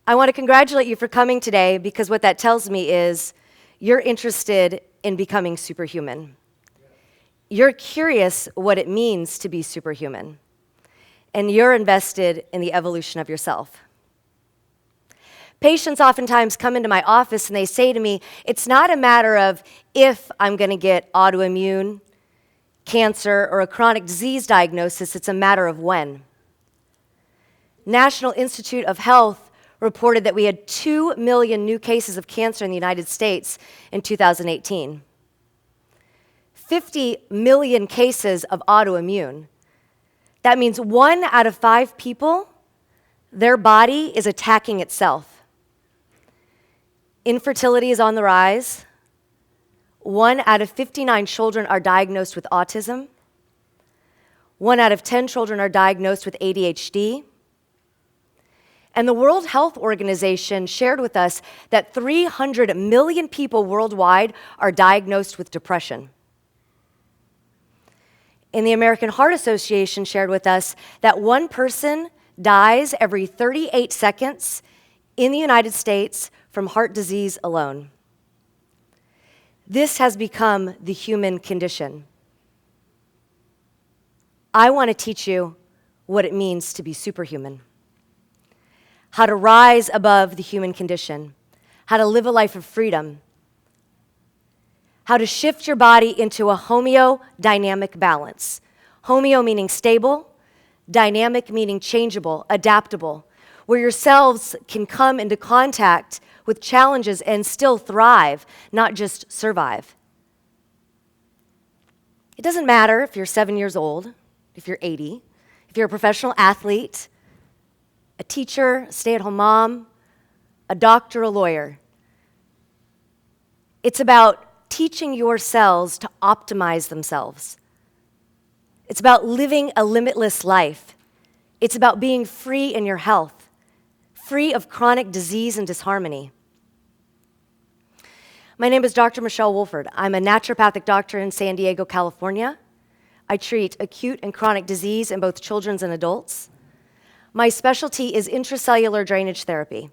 I want to congratulate you for coming today because what that tells me is you're interested in becoming superhuman. You're curious what it means to be superhuman, and you're invested in the evolution of yourself. Patients oftentimes come into my office and they say to me, it's not a matter of if I'm going to get autoimmune, cancer, or a chronic disease diagnosis, it's a matter of when. National Institute of Health reported that we had 2 million new cases of cancer in the United States in 2018. 50 million cases of autoimmune. That means 1 out of 5 people, their body is attacking itself. Infertility is on the rise. 1 out of 59 children are diagnosed with autism. 1 out of 10 children are diagnosed with ADHD. And the World Health Organization shared with us that 300 million people worldwide are diagnosed with depression. And the American Heart Association shared with us that 1 person dies every 38 seconds in the United States from heart disease alone. This has become the human condition. I want to teach you what it means to be superhuman. How to rise above the human condition, how to live a life of freedom, how to shift your body into a homeodynamic balance. Homeo meaning stable, dynamic meaning changeable, adaptable, where your cells can come into contact with challenges and still thrive, not just survive. It doesn't matter if you're 7 years old, if you're 80, if you're a professional athlete, a teacher, a stay-at-home mom, a doctor, a lawyer. It's about teaching your cells to optimize themselves. It's about living a limitless life. It's about being free in your health, free of chronic disease and disharmony. My name is Dr. Michelle Wolford. I'm a naturopathic doctor in San Diego, California. I treat acute and chronic disease in both children and adults. My specialty is intracellular drainage therapy.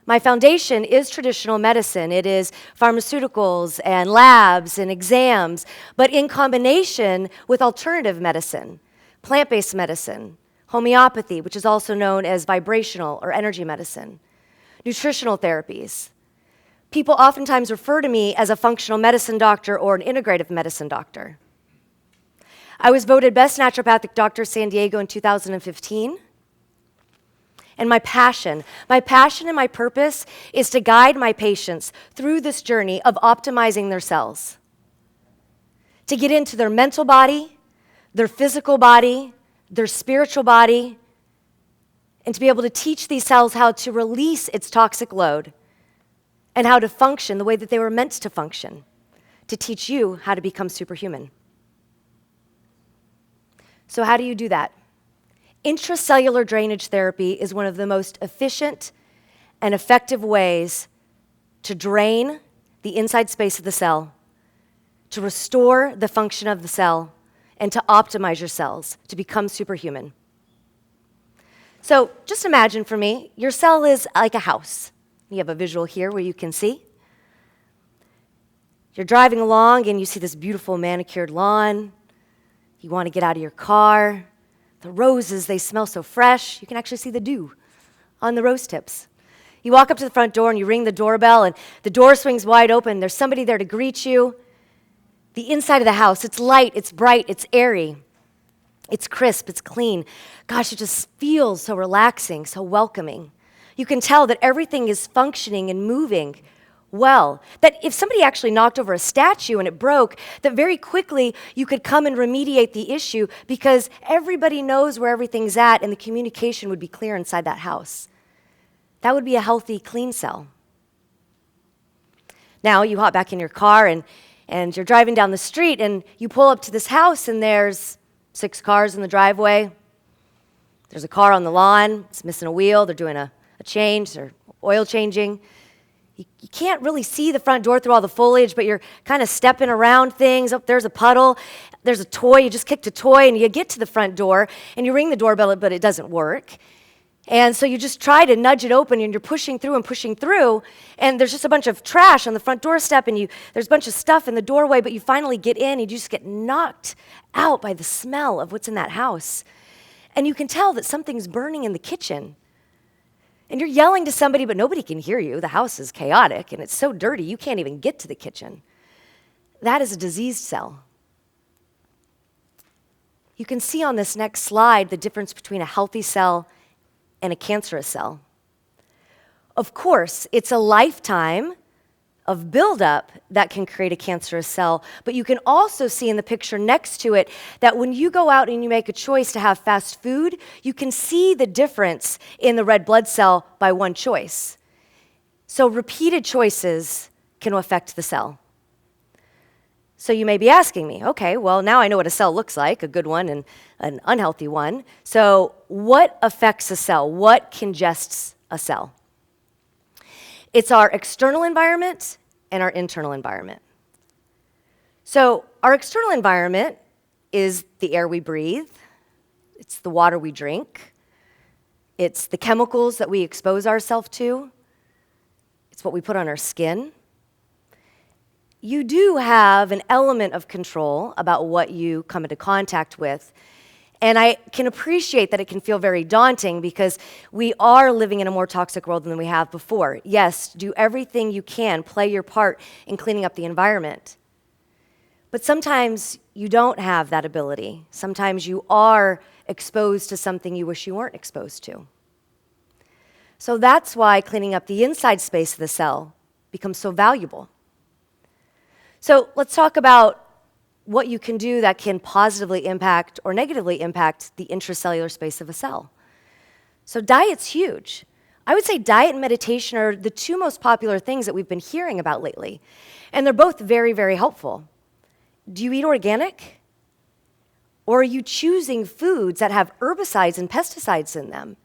My foundation is traditional medicine. It is pharmaceuticals and labs and exams, but in combination with alternative medicine, plant-based medicine, homeopathy, which is also known as vibrational or energy medicine, nutritional therapies. People oftentimes refer to me as a functional medicine doctor or an integrative medicine doctor. I was voted Best Naturopathic Doctor San Diego in 2015. And my passion and my purpose is to guide my patients through this journey of optimizing their cells, to get into their mental body, their physical body, their spiritual body, and to be able to teach these cells how to release its toxic load and how to function the way that they were meant to function, to teach you how to become superhuman. So how do you do that? Intracellular drainage therapy is one of the most efficient and effective ways to drain the inside space of the cell, to restore the function of the cell, and to optimize your cells to become superhuman. So just imagine for me, your cell is like a house. You have a visual here where you can see. You're driving along and you see this beautiful manicured lawn. You want to get out of your car. The roses, they smell so fresh. You can actually see the dew on the rose tips. You walk up to the front door and you ring the doorbell and the door swings wide open. There's somebody there to greet you. The inside of the house, it's light, it's bright, it's airy. It's crisp, it's clean. Gosh, it just feels so relaxing, so welcoming. You can tell that everything is functioning and moving well, that if somebody actually knocked over a statue and it broke, that very quickly you could come and remediate the issue because everybody knows where everything's at and the communication would be clear inside that house. That would be a healthy, clean cell. Now you hop back in your car and you're driving down the street and you pull up to this house and there's 6 cars in the driveway. There's a car on the lawn, it's missing a wheel, they're doing a change, they're oil changing. You can't really see the front door through all the foliage, but you're kind of stepping around things. Oh, there's a puddle. There's a toy. You just kicked a toy, and you get to the front door, and you ring the doorbell, but it doesn't work. And so you just try to nudge it open, and you're pushing through, and there's just a bunch of trash on the front doorstep, and there's a bunch of stuff in the doorway, but you finally get in, and you just get knocked out by the smell of what's in that house. And you can tell that something's burning in the kitchen. And you're yelling to somebody, but nobody can hear you. The house is chaotic, and it's so dirty, you can't even get to the kitchen. That is a diseased cell. You can see on this next slide the difference between a healthy cell and a cancerous cell. Of course, it's a lifetime of buildup that can create a cancerous cell, but you can also see in the picture next to it that when you go out and you make a choice to have fast food, you can see the difference in the red blood cell by one choice. So repeated choices can affect the cell. So you may be asking me, okay, well, now I know what a cell looks like, a good one and an unhealthy one. So what affects a cell? What congests a cell? It's our external environment and our internal environment. So our external environment is the air we breathe, it's the water we drink, it's the chemicals that we expose ourselves to, it's what we put on our skin. You do have an element of control about what you come into contact with. And I can appreciate that it can feel very daunting because we are living in a more toxic world than we have before. Yes, do everything you can, play your part in cleaning up the environment. But sometimes you don't have that ability. Sometimes you are exposed to something you wish you weren't exposed to. So that's why cleaning up the inside space of the cell becomes so valuable. So let's talk about what you can do that can positively impact or negatively impact the intracellular space of a cell. So diet's huge. I would say diet and meditation are the two most popular things that we've been hearing about lately. And they're both very, very helpful. Do you eat organic? Or are you choosing foods that have herbicides and pesticides in them?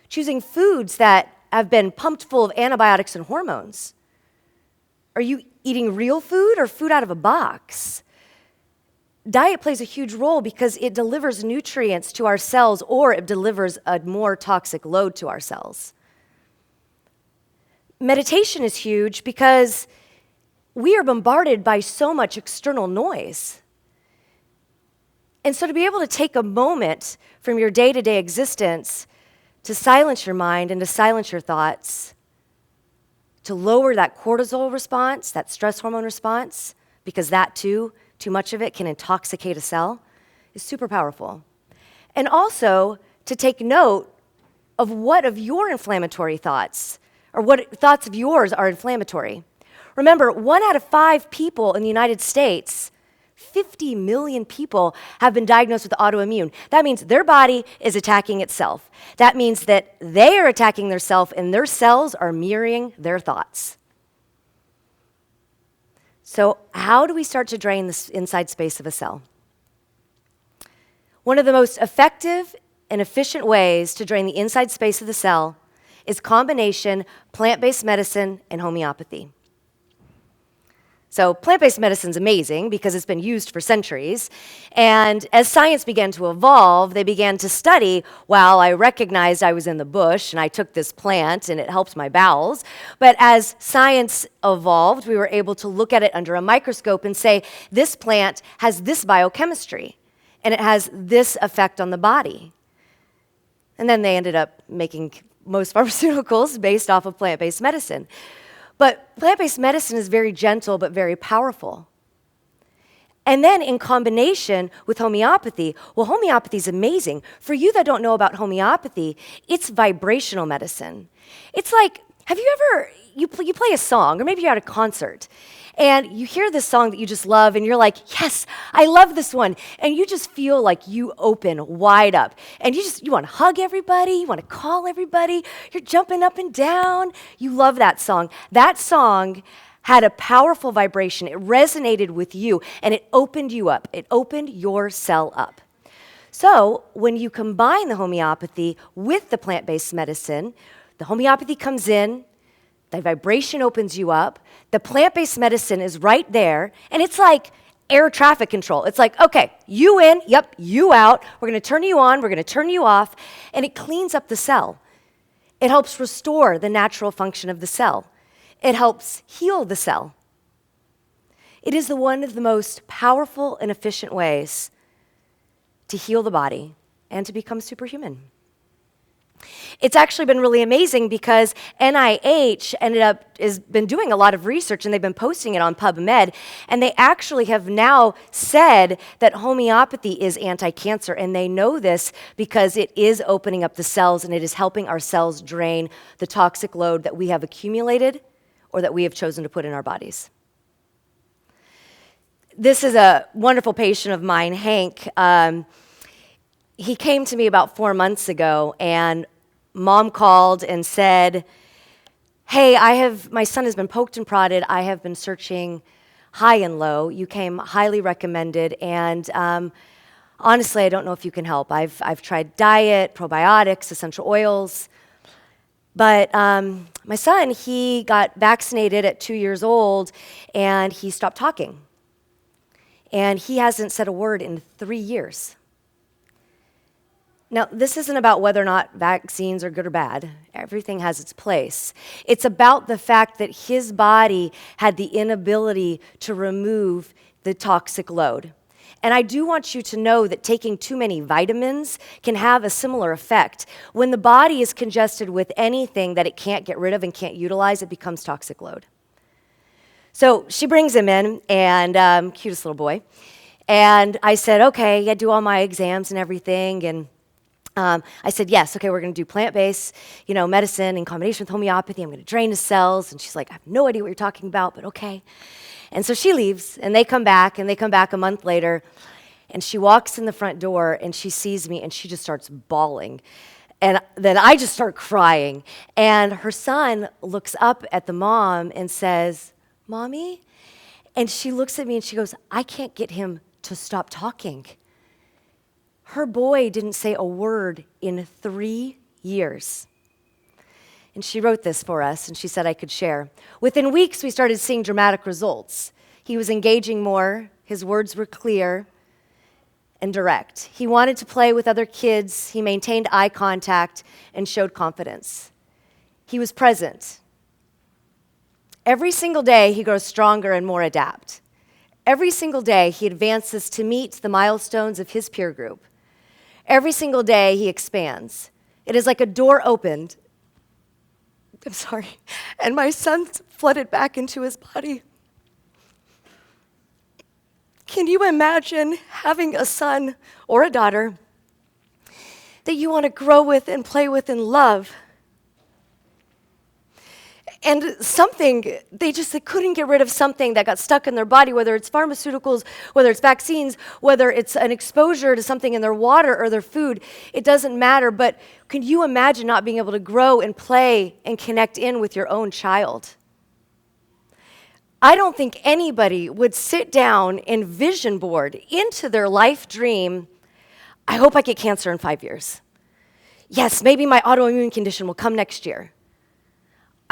Choosing foods that have been pumped full of antibiotics and hormones? Are you eating real food or food out of a box? Diet plays a huge role because it delivers nutrients to our cells or it delivers a more toxic load to our cells. Meditation is huge because we are bombarded by so much external noise. And so to be able to take a moment from your day-to-day existence to silence your mind and to silence your thoughts, to lower that cortisol response, that stress hormone response, because that too much of it can intoxicate a cell, is super powerful. And also to take note of what of your inflammatory thoughts, or what thoughts of yours are inflammatory. Remember, 1 out of 5 people in the United States, 50 million people, have been diagnosed with autoimmune. That means their body is attacking itself. That means that they are attacking their self and their cells are mirroring their thoughts. So how do we start to drain this inside space of a cell? One of the most effective and efficient ways to drain the inside space of the cell is combination plant-based medicine and homeopathy. So plant-based medicine is amazing because it's been used for centuries. And as science began to evolve, they began to study, well, I recognized I was in the bush and I took this plant and it helped my bowels. But as science evolved, we were able to look at it under a microscope and say, this plant has this biochemistry and it has this effect on the body. And then they ended up making most pharmaceuticals based off of plant-based medicine. But plant-based medicine is very gentle but very powerful. And then in combination with homeopathy, well, homeopathy is amazing. For you that don't know about homeopathy, it's vibrational medicine. It's like, have you ever, you play a song, or maybe you're at a concert, and you hear this song that you just love, and you're like, yes, I love this one. And you just feel like you open wide up. And you want to hug everybody, you want to call everybody, you're jumping up and down. You love that song. That song had a powerful vibration. It resonated with you, and it opened you up. It opened your cell up. So when you combine the homeopathy with the plant-based medicine, the homeopathy comes in, the vibration opens you up, the plant-based medicine is right there, and it's like air traffic control. It's like, okay, you in, yep, you out. We're going to turn you on, we're going to turn you off, and it cleans up the cell. It helps restore the natural function of the cell. It helps heal the cell. It is one of the most powerful and efficient ways to heal the body and to become superhuman. It's actually been really amazing because NIH has been doing a lot of research, and they've been posting it on PubMed, and they actually have now said that homeopathy is anti-cancer, and they know this because it is opening up the cells and it is helping our cells drain the toxic load that we have accumulated or that we have chosen to put in our bodies. This is a wonderful patient of mine, Hank. He came to me about 4 months ago, and Mom called and said, hey, my son has been poked and prodded. I have been searching high and low. You came highly recommended, and honestly, I don't know if you can help. I've tried diet, probiotics, essential oils, but my son, he got vaccinated at 2 years old, and he stopped talking. And he hasn't said a word in 3 years. Now, this isn't about whether or not vaccines are good or bad. Everything has its place. It's about the fact that his body had the inability to remove the toxic load. And I do want you to know that taking too many vitamins can have a similar effect. When the body is congested with anything that it can't get rid of and can't utilize, it becomes toxic load. So she brings him in, and cutest little boy. And I said, okay, I do all my exams and everything, and I said, yes, okay, we're going to do plant-based, medicine in combination with homeopathy. I'm going to drain his cells. And she's like, I have no idea what you're talking about, but okay. And so she leaves, and they come back a month later, and she walks in the front door, and she sees me, and she just starts bawling. And then I just start crying. And her son looks up at the mom and says, Mommy? And she looks at me, and she goes, I can't get him to stop talking. Her boy didn't say a word in 3 years. And she wrote this for us, and she said I could share. Within weeks, we started seeing dramatic results. He was engaging more, his words were clear and direct. He wanted to play with other kids, he maintained eye contact, and showed confidence. He was present. Every single day, he grows stronger and more adept. Every single day, he advances to meet the milestones of his peer group. Every single day, he expands. It is like a door opened. I'm sorry. And my son flooded back into his body. Can you imagine having a son or a daughter that you want to grow with and play with and love? And they couldn't get rid of something that got stuck in their body, whether it's pharmaceuticals, whether it's vaccines, whether it's an exposure to something in their water or their food. It doesn't matter, but can you imagine not being able to grow and play and connect in with your own child? I don't think anybody would sit down and vision board into their life dream, I hope I get cancer in 5 years. Yes, maybe my autoimmune condition will come next year.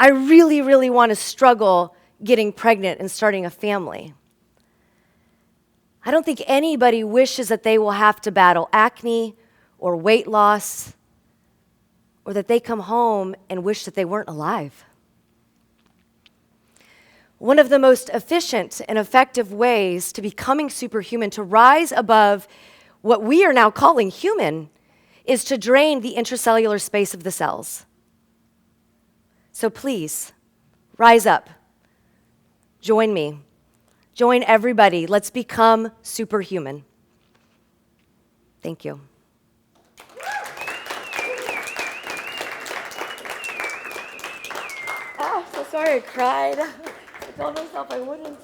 I really, really want to struggle getting pregnant and starting a family. I don't think anybody wishes that they will have to battle acne or weight loss, or that they come home and wish that they weren't alive. One of the most efficient and effective ways to becoming superhuman, to rise above what we are now calling human, is to drain the intracellular space of the cells. So please, rise up. Join me. Join everybody. Let's become superhuman. Thank you. Oh, so sorry I cried. I told myself I wouldn't.